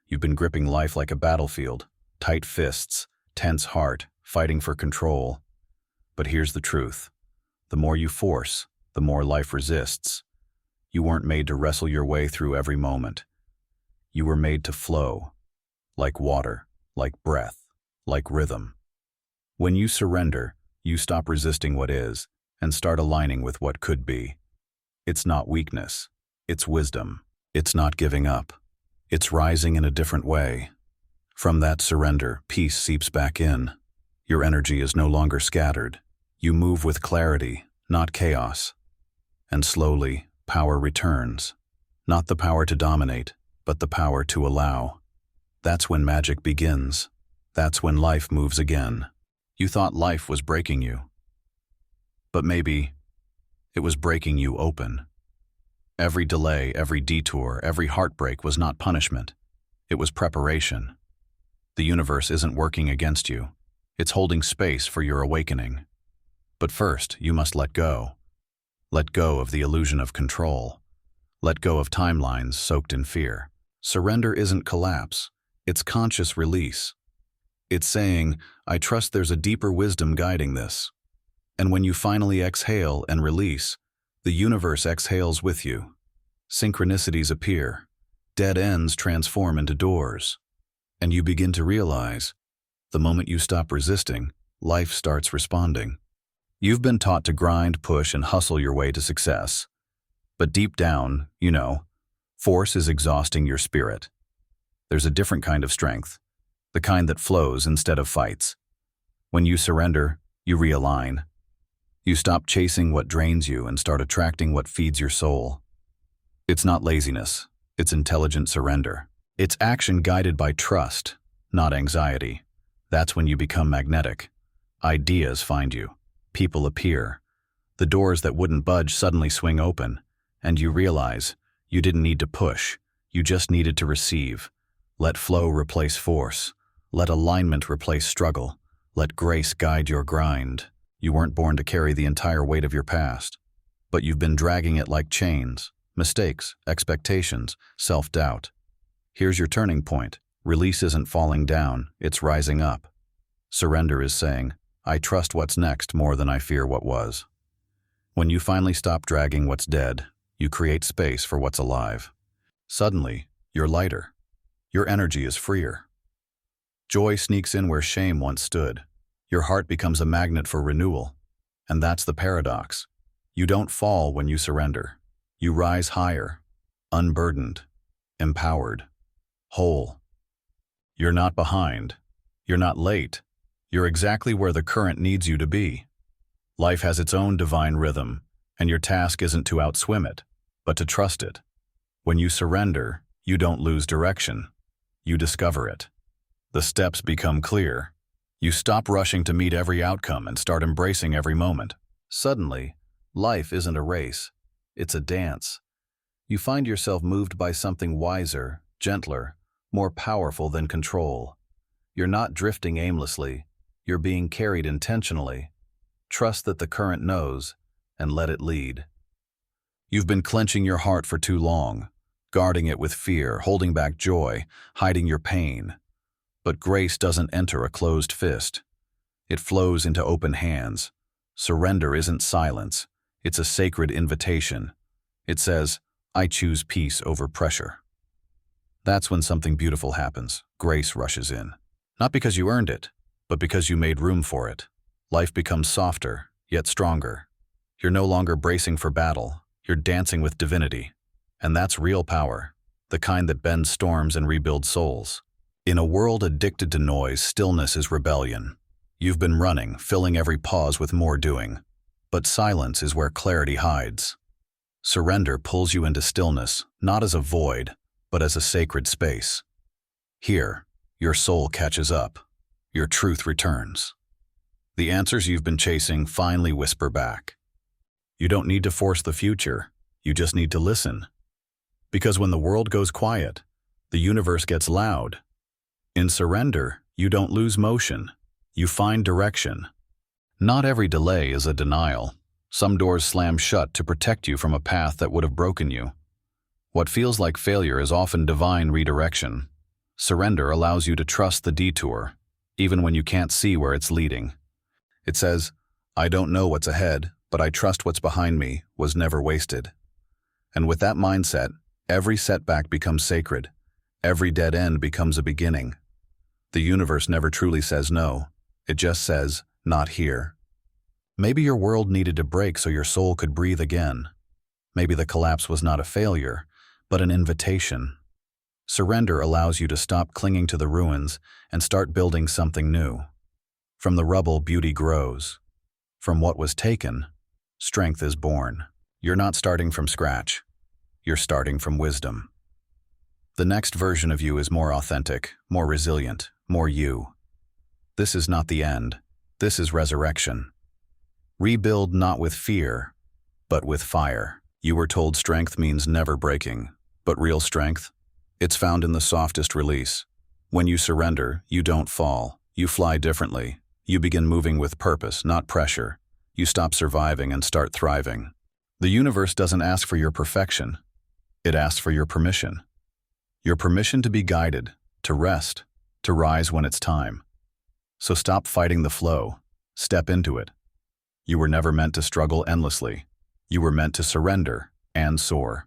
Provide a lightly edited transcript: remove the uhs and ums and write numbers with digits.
You've been gripping life like a battlefield, tight fists, tense heart, fighting for control. But here's the truth. The more you force, the more life resists. You weren't made to wrestle your way through every moment. You were made to flow, like water, like breath, like rhythm. When you surrender, you stop resisting what is and start aligning with what could be. It's not weakness, it's wisdom. It's not giving up. It's rising in a different way. From that surrender, peace seeps back in. Your energy is no longer scattered. You move with clarity, not chaos. And slowly, power returns. Not the power to dominate, but the power to allow. That's when magic begins. That's when life moves again. You thought life was breaking you. But maybe it was breaking you open. Every delay, every detour, every heartbreak was not punishment. It was preparation. The universe isn't working against you. It's holding space for your awakening. But first, you must let go. Let go of the illusion of control. Let go of timelines soaked in fear. Surrender isn't collapse. It's conscious release. It's saying, I trust there's a deeper wisdom guiding this. And when you finally exhale and release, the universe exhales with you. Synchronicities appear. Dead ends transform into doors. And you begin to realize, the moment you stop resisting, life starts responding. You've been taught to grind, push, and hustle your way to success. But deep down, you know, force is exhausting your spirit. There's a different kind of strength, the kind that flows instead of fights. When you surrender, you realign. You stop chasing what drains you and start attracting what feeds your soul. It's not laziness, it's intelligent surrender. It's action guided by trust, not anxiety. That's when you become magnetic. Ideas find you. People appear. The doors that wouldn't budge suddenly swing open, and you realize you didn't need to push, you just needed to receive. Let flow replace force. Let alignment replace struggle. Let grace guide your grind. You weren't born to carry the entire weight of your past, but you've been dragging it like chains, mistakes, expectations, self-doubt. Here's your turning point. Release isn't falling down, it's rising up. Surrender is saying, I trust what's next more than I fear what was. When you finally stop dragging what's dead, you create space for what's alive. Suddenly, you're lighter. Your energy is freer. Joy sneaks in where shame once stood. Your heart becomes a magnet for renewal. And that's the paradox. You don't fall when you surrender. You rise higher, unburdened, empowered, whole. You're not behind. You're not late. You're exactly where the current needs you to be. Life has its own divine rhythm, and your task isn't to outswim it, but to trust it. When you surrender, you don't lose direction. You discover it. The steps become clear. You stop rushing to meet every outcome and start embracing every moment. Suddenly, life isn't a race. It's a dance. You find yourself moved by something wiser, gentler, more powerful than control. You're not drifting aimlessly. You're being carried intentionally. Trust that the current knows, and let it lead. You've been clenching your heart for too long, guarding it with fear, holding back joy, hiding your pain. But grace doesn't enter a closed fist. It flows into open hands. Surrender isn't silence. It's a sacred invitation. It says, I choose peace over pressure. That's when something beautiful happens. Grace rushes in. Not because you earned it, but because you made room for it. Life becomes softer, yet stronger. You're no longer bracing for battle. You're dancing with divinity. And that's real power, the kind that bends storms and rebuilds souls. In a world addicted to noise, stillness is rebellion. You've been running, filling every pause with more doing. But silence is where clarity hides. Surrender pulls you into stillness, not as a void, but as a sacred space. Here, your soul catches up. Your truth returns. The answers you've been chasing finally whisper back. You don't need to force the future. You just need to listen. Because when the world goes quiet, the universe gets loud. In surrender, you don't lose motion. You find direction. Not every delay is a denial. Some doors slam shut to protect you from a path that would have broken you. What feels like failure is often divine redirection. Surrender allows you to trust the detour, even when you can't see where it's leading. It says, "I don't know what's ahead, but I trust what's behind me was never wasted." And with that mindset, every setback becomes sacred. Every dead end becomes a beginning. The universe never truly says no. It just says, "Not here." Maybe your world needed to break so your soul could breathe again. Maybe the collapse was not a failure, but an invitation. Surrender allows you to stop clinging to the ruins and start building something new. From the rubble, beauty grows. From what was taken, strength is born. You're not starting from scratch. You're starting from wisdom. The next version of you is more authentic, more resilient, more you. This is not the end. This is resurrection. Rebuild not with fear, but with fire. You were told strength means never breaking, but real strength? It's found in the softest release. When you surrender, you don't fall. You fly differently. You begin moving with purpose, not pressure. You stop surviving and start thriving. The universe doesn't ask for your perfection. It asks for your permission. Your permission to be guided, to rest, to rise when it's time. So stop fighting the flow. Step into it. You were never meant to struggle endlessly. You were meant to surrender and soar.